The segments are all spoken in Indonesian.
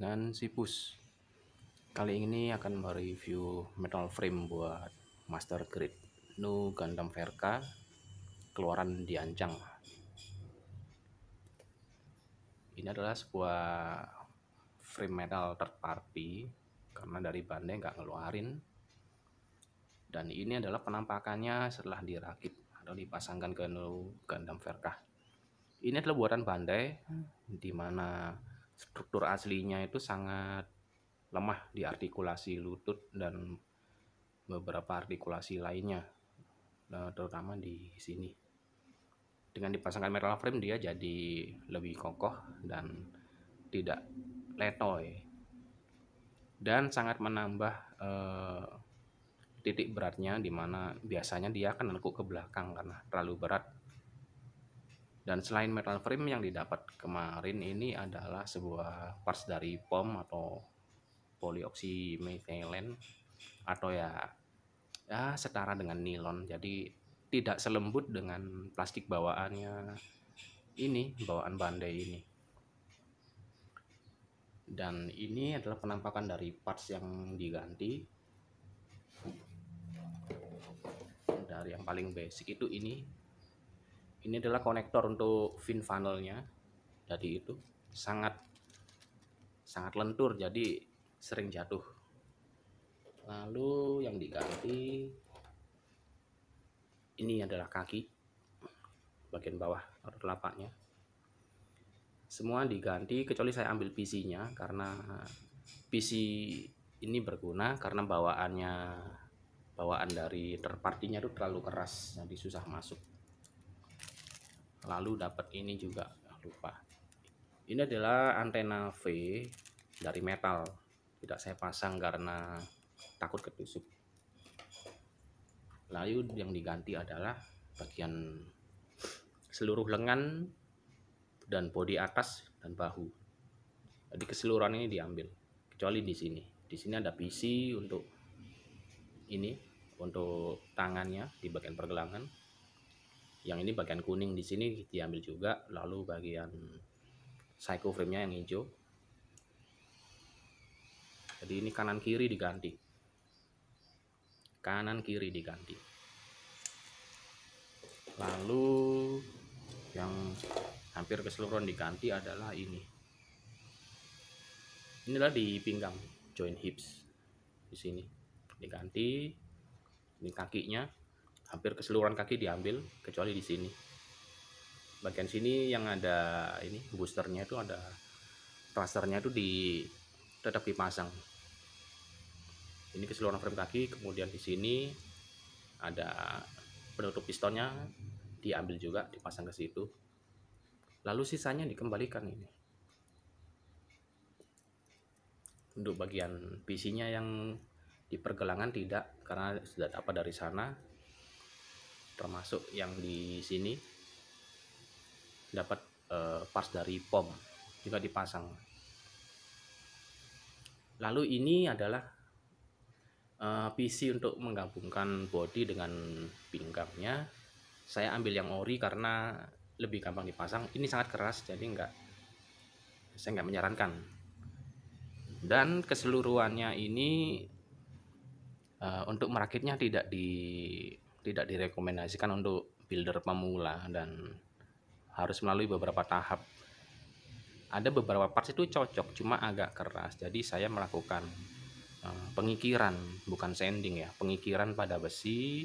dengan Sipus. Kali ini akan mereview metal frame buat Master Grade Nu Gundam Verka keluaran Diancang. Ini adalah sebuah frame metal third party karena dari Bandai nggak ngeluarin. Dan ini adalah penampakannya setelah dirakit atau dipasangkan ke Nu Gundam Verka. Ini adalah buatan Bandai, di mana struktur aslinya itu sangat lemah di artikulasi lutut dan beberapa artikulasi lainnya, terutama di sini. Dengan dipasangkan metal frame dia jadi lebih kokoh dan tidak letoy, dan sangat menambah titik beratnya, dimana biasanya dia akan nekuk ke belakang karena terlalu berat. Dan selain metal frame yang didapat kemarin ini adalah sebuah parts dari POM atau polyoxymethylene, atau ya setara dengan nilon, jadi tidak selembut dengan plastik bawaannya ini, bawaan Bandai ini. Dan ini adalah penampakan dari parts yang diganti. Dari yang paling basic itu ini adalah konektor untuk fin funnelnya. Jadi itu sangat lentur, jadi sering jatuh. Lalu yang diganti ini adalah kaki bagian bawah atau telapaknya. Semua diganti kecuali saya ambil PC-nya, karena PC ini berguna karena bawaan dari third party-nya itu terlalu keras, jadi susah masuk. Lalu dapat ini juga, lupa. Ini adalah antena V dari metal, tidak saya pasang karena takut ketusuk. Lalu yang diganti adalah bagian seluruh lengan dan bodi atas dan bahu. Jadi keseluruhan ini diambil, kecuali di sini. Di sini ada PC untuk ini, untuk tangannya di bagian pergelangan. Yang ini bagian kuning di sini diambil juga. Lalu bagian psycho frame-nya yang hijau. Jadi ini kanan kiri diganti. Kanan kiri diganti. Lalu yang hampir keseluruhan diganti adalah ini. Inilah di pinggang, joint hips di sini diganti. Ini kakinya, hampir keseluruhan kaki diambil kecuali di sini. Bagian sini yang ada ini boosternya itu, ada thrusternya itu tetap dipasang. Ini keseluruhan frame kaki. Kemudian di sini ada penutup pistonnya, diambil juga, dipasang ke situ. Lalu sisanya dikembalikan ini. Untuk bagian PC-nya yang di pergelangan tidak, karena sudah dapat dari sana. Termasuk yang di sini dapat parts dari POM juga dipasang. Lalu ini adalah PC untuk menggabungkan body dengan pinggangnya. Saya ambil yang ori karena lebih gampang dipasang. Ini sangat keras, jadi saya nggak menyarankan. Dan keseluruhannya ini untuk merakitnya tidak direkomendasikan untuk builder pemula dan harus melalui beberapa tahap. Ada beberapa parts itu cocok, cuma agak keras. Jadi saya melakukan pengikiran, bukan sanding ya, pengikiran pada besi,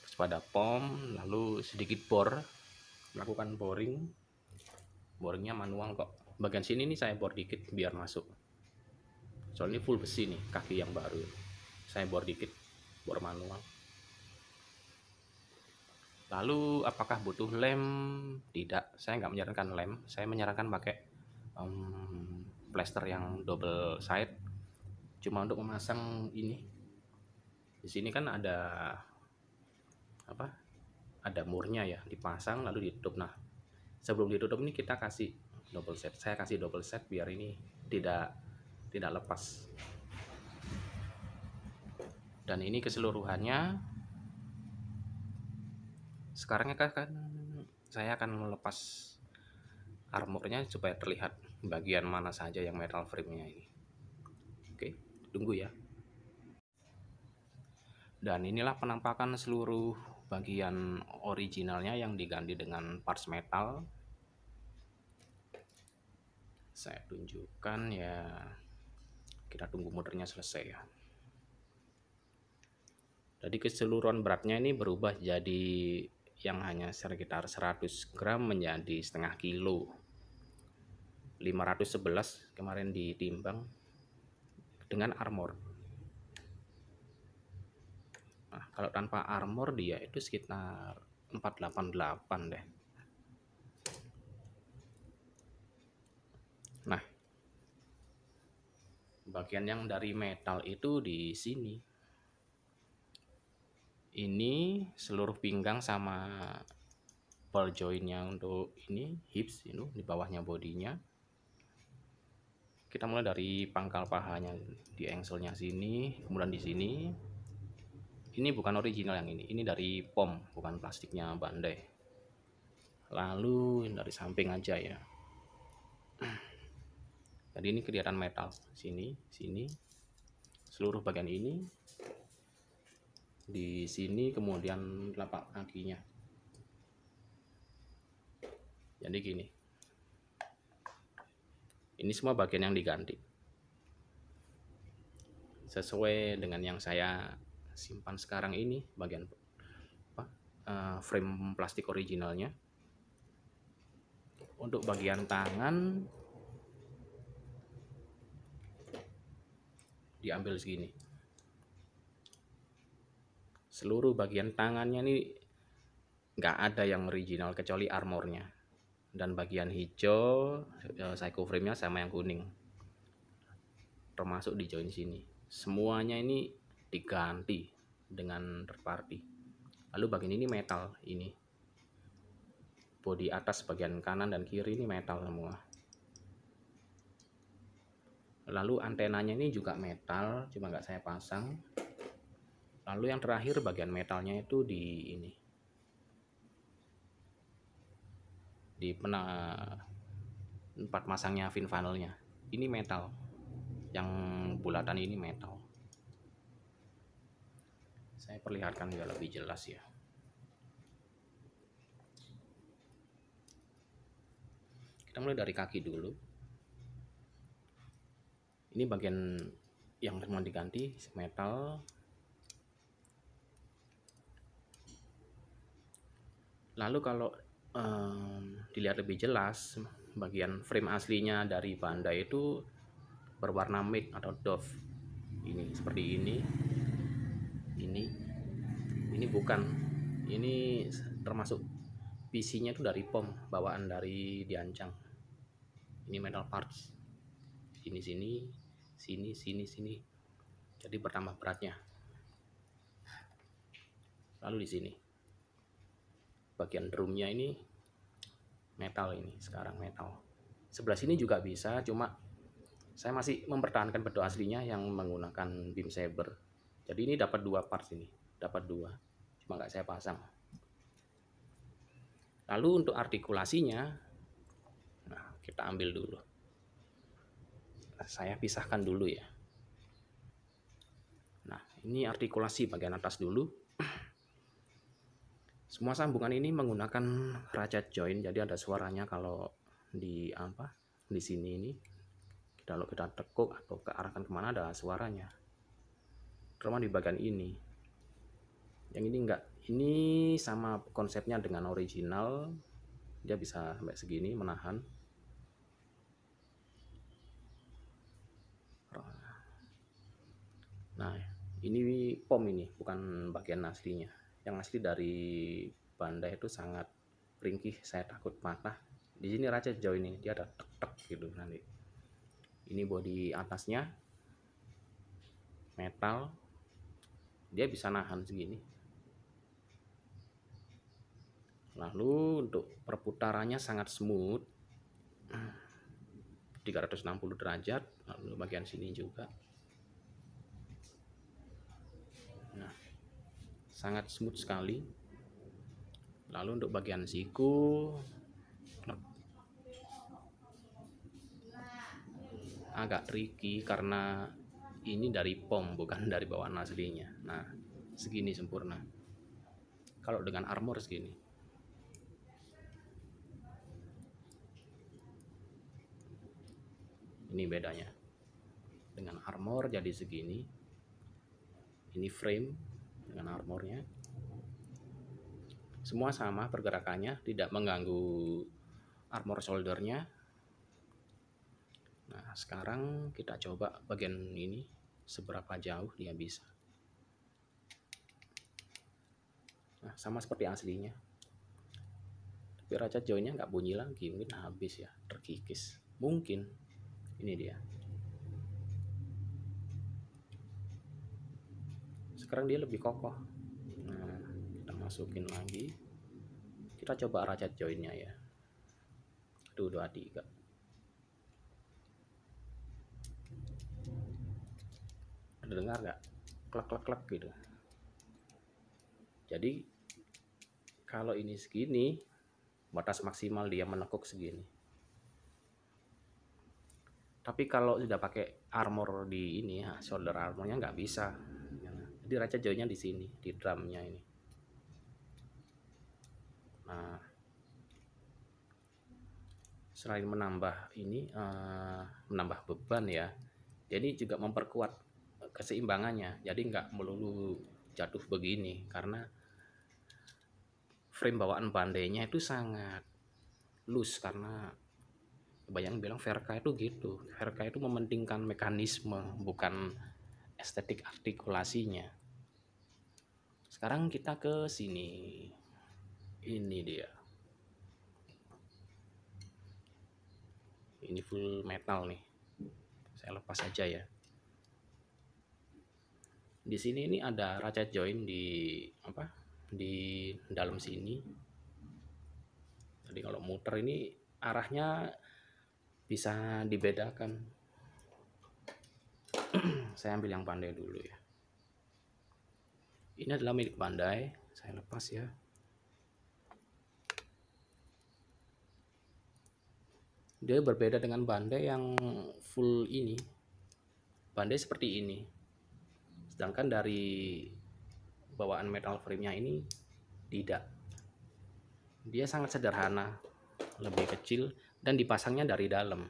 terus pada POM, lalu sedikit bor, melakukan boringnya manual kok. Bagian sini nih saya bor dikit biar masuk, soalnya full besi nih, kaki yang baru. Saya bor dikit, bor manual. Lalu apakah butuh lem? Tidak, saya nggak menyarankan lem. Saya menyarankan pakai plaster yang double side, cuma untuk memasang ini. Di sini kan ada murnya ya, dipasang lalu ditutup. Nah, sebelum ditutup ini kita kasih double set. Saya kasih double set biar ini tidak lepas. Dan ini keseluruhannya. Sekarang kan saya akan melepas armornya supaya terlihat bagian mana saja yang metal frame-nya ini. Oke, tunggu ya. Dan inilah penampakan seluruh bagian originalnya yang diganti dengan parts metal. Saya tunjukkan ya, kita tunggu motornya selesai ya. Jadi keseluruhan beratnya ini berubah jadi yang hanya sekitar 100 gram menjadi setengah kilo. 511 kemarin ditimbang dengan armor. Nah, kalau tanpa armor dia itu sekitar 488 deh. Nah, bagian yang dari metal itu di sini. Ini seluruh pinggang sama ball jointnya untuk ini hips ini di bawahnya bodinya. Kita mulai dari pangkal pahanya di engselnya sini, kemudian di sini. Ini bukan original yang ini dari POM, bukan plastiknya Bandai. Lalu dari samping aja ya. Jadi ini kelihatan metal, sini, seluruh bagian ini, di sini, kemudian telapak kakinya. Jadi gini. Ini semua bagian yang diganti. Sesuai dengan yang saya simpan sekarang ini, bagian frame plastik originalnya. Untuk bagian tangan diambil segini. Seluruh bagian tangannya ini nggak ada yang original kecuali armornya. Dan bagian hijau psycho frame-nya sama yang kuning. Termasuk di join sini. Semuanya ini diganti dengan third party. Lalu bagian ini metal ini. Bodi atas bagian kanan dan kiri ini metal semua. Lalu antenanya ini juga metal, cuma nggak saya pasang. Lalu yang terakhir bagian metalnya itu di ini. Di tempat masangnya fin funnelnya. Ini metal. Yang bulatan ini metal. Saya perlihatkan biar lebih jelas ya. Kita mulai dari kaki dulu. Ini bagian yang mau diganti metal. Lalu kalau dilihat lebih jelas, bagian frame aslinya dari Bandai itu berwarna matte atau doff. Ini seperti ini. Ini bukan. Ini termasuk PC-nya itu dari POM, bawaan dari Diancang. Ini metal parts. Sini. Jadi bertambah beratnya. Lalu di sini. Bagian drumnya ini metal ini, sekarang metal. Sebelah sini juga bisa, cuma saya masih mempertahankan pedal aslinya yang menggunakan beam saber. Jadi ini dapat 2 parts ini, dapat 2. Cuma nggak saya pasang. Lalu untuk artikulasinya, nah kita ambil dulu. Saya pisahkan dulu ya. Nah, ini artikulasi bagian atas dulu. Semua sambungan ini menggunakan ratchet joint, jadi ada suaranya kalau di sini ini. Kalau kita tekuk atau kearahkan kemana ada suaranya. Terutama di bagian ini. Yang ini enggak. Ini sama konsepnya dengan original. Dia bisa sampai segini menahan. Nah, ini POM ini, bukan bagian aslinya. Yang asli dari Bandai itu sangat ringkih, saya takut patah. Di sini ratchet joint ini, dia ada tek-tek gitu nanti. Ini bodi atasnya metal, dia bisa nahan segini. Lalu untuk perputarannya sangat smooth, 360 derajat. Lalu bagian sini juga. Nah, sangat smooth sekali. Lalu untuk bagian siku, agak tricky karena ini dari POM bukan dari bawaan aslinya. Nah, segini sempurna. Kalau dengan armor segini. Ini bedanya. Dengan armor jadi segini. Ini frame dengan armornya. Semua sama pergerakannya, tidak mengganggu armor shouldernya. Nah, sekarang kita coba bagian ini seberapa jauh dia bisa. Nah, sama seperti aslinya. Tapi ratchet joinnya nggak bunyi lagi, mungkin habis ya, terkikis. Mungkin ini dia. Sekarang dia lebih kokoh. Nah, kita masukin lagi. Kita coba ratchet joinnya ya. 1, 2, 3. Ada dengar nggak? Klek klek klek gitu. Jadi kalau ini segini, batas maksimal dia menekuk segini. Tapi kalau sudah pakai armor di ini, shoulder armornya nggak bisa. Jadi ratchet joinnya di sini, di drumnya ini. Nah, selain menambah ini, menambah beban ya, jadi juga memperkuat keseimbangannya. Jadi nggak melulu jatuh begini, karena frame bawaan bandainya itu sangat loose. Karena bayangin bilang Verka itu gitu, Verka itu mementingkan mekanisme bukan estetik artikulasinya. Sekarang kita ke sini, ini dia, ini full metal nih, saya lepas aja ya. Di sini ini ada ratchet joint di di dalam sini. Jadi kalau muter ini arahnya bisa dibedakan. Saya ambil yang pandai dulu ya. Ini adalah milik Bandai, saya lepas ya. Dia berbeda dengan Bandai yang full ini. Bandai seperti ini. Sedangkan dari bawaan metal frame-nya ini tidak. Dia sangat sederhana, lebih kecil dan dipasangnya dari dalam.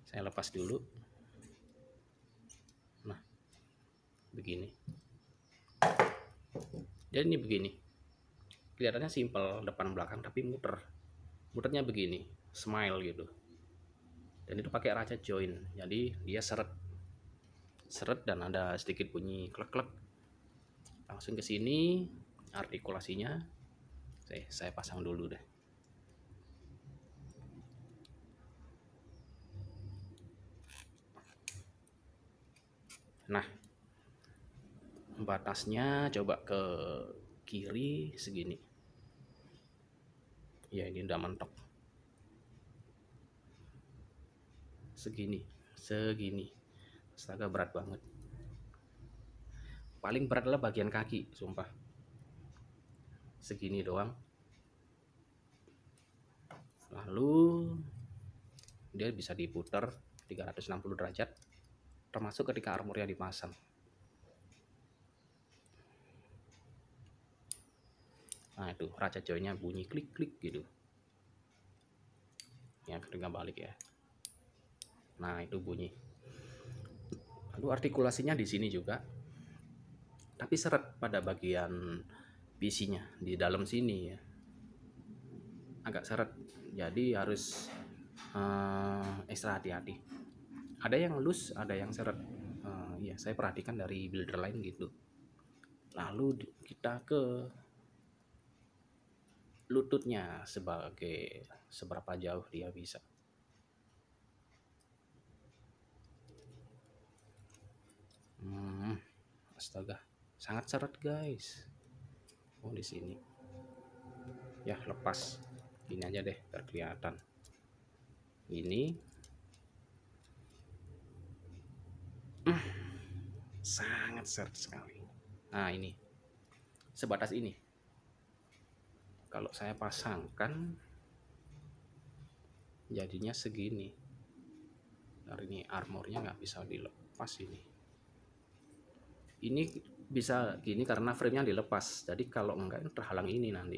Saya lepas dulu. Nah, begini. Jadi ini begini. Kelihatannya simple depan belakang tapi muternya begini, smile gitu. Dan itu pakai ratchet joint, jadi dia seret dan ada sedikit bunyi klek klek. Langsung ke sini artikulasinya saya pasang dulu deh. Nah, batasnya coba ke kiri segini ya, ini udah mentok segini. Astaga, berat banget. Paling berat adalah bagian kaki, sumpah. Segini doang. Lalu dia bisa diputar 360 derajat, termasuk ketika armornya dipasang. Nah, itu ratchet jointnya bunyi klik-klik gitu. Ya, ketika balik ya. Nah, itu bunyi. Lalu artikulasinya di sini juga. Tapi seret pada bagian PC-nya di dalam sini ya. Agak seret. Jadi harus ekstra hati-hati. Ada yang loose, ada yang seret. Ya, saya perhatikan dari builder lain gitu. Lalu kita ke lututnya sebagai seberapa jauh dia bisa. Astaga, sangat seret guys. Oh, di sini. Ya, lepas. Ini aja deh biar kelihatan. Ini sangat seret sekali. Nah, ini sebatas ini. Kalau saya pasangkan jadinya segini. Karena ini armornya nggak bisa dilepas ini bisa gini karena framenya dilepas, jadi kalau enggak terhalang ini nanti.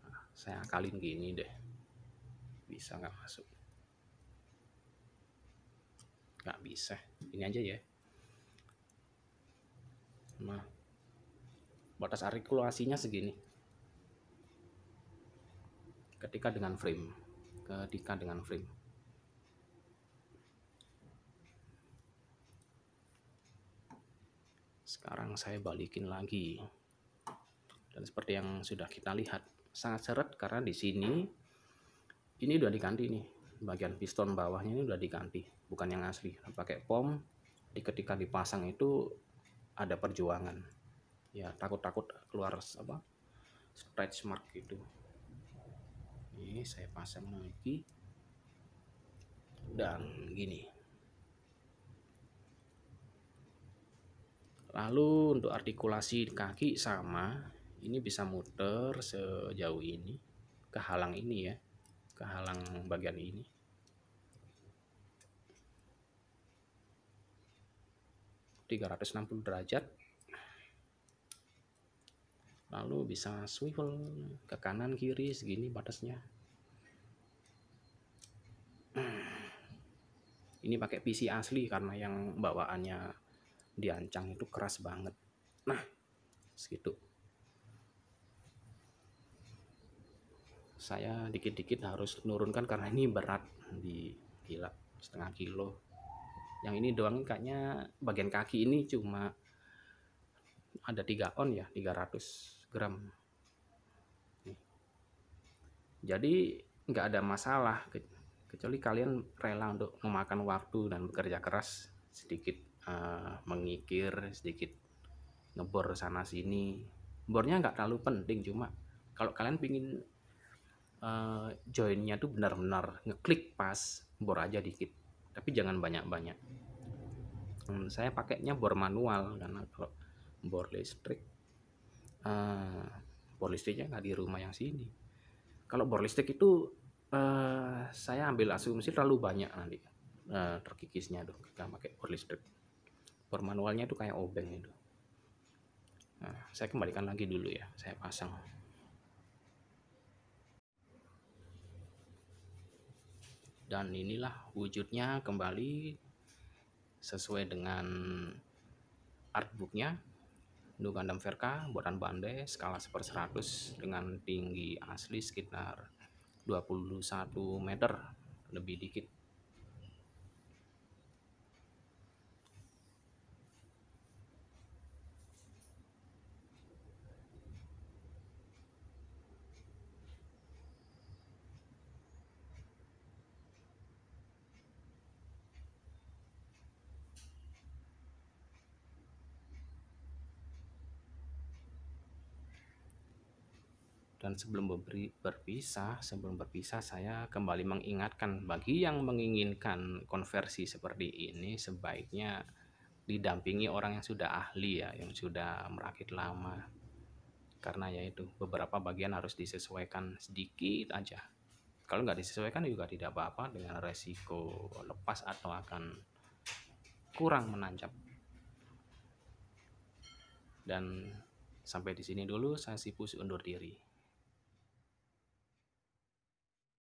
Nah, saya akalin gini deh, bisa nggak masuk? Nggak bisa, ini aja ya. Nah, batas artikulasinya segini ketika dengan frame. Sekarang saya balikin lagi, dan seperti yang sudah kita lihat sangat seret karena di sini ini udah diganti nih, bagian piston bawahnya ini udah diganti, bukan yang asli pakai pom. Ketika dipasang itu ada perjuangan ya, takut keluar apa scratch mark gitu. Ini saya pasang lagi dan gini. Lalu untuk artikulasi kaki sama, ini bisa muter sejauh ini, kehalang ini ya, kehalang bagian ini. ...360 derajat. Lalu bisa swivel ke kanan kiri segini batasnya. Ini pakai PC asli karena yang bawaannya diancang itu keras banget. Nah, segitu. Saya dikit-dikit harus menurunkan karena ini berat, di gila setengah kilo. Yang ini doang kayaknya bagian kaki ini cuma ada 3 on ya, 300 gram. Jadi nggak ada masalah, kecuali kalian rela untuk memakan waktu dan bekerja keras sedikit, mengikir sedikit, ngebor sana sini. Bornya nggak terlalu penting, cuma kalau kalian pingin joinnya tuh benar-benar ngeklik pas, bor aja dikit, tapi jangan banyak-banyak. Saya pakainya bor manual karena kalau bor listriknya nggak di rumah yang sini. Kalau bor listrik itu saya ambil asumsi terlalu banyak nanti terkikisnya tuh kita pakai bor listrik. Bor manualnya itu kayak obeng itu. Nah, saya kembalikan lagi dulu ya, saya pasang. Dan inilah wujudnya kembali sesuai dengan artbooknya. Untuk Gundam Verka buatan Bandai, skala 1/100 dengan tinggi asli sekitar 21 meter lebih dikit. Dan sebelum berpisah saya kembali mengingatkan bagi yang menginginkan konversi seperti ini, sebaiknya didampingi orang yang sudah ahli ya, yang sudah merakit lama. Karena yaitu beberapa bagian harus disesuaikan sedikit aja. Kalau nggak disesuaikan juga tidak apa-apa, dengan resiko lepas atau akan kurang menancap. Dan sampai di sini dulu, saya Sipus undur diri.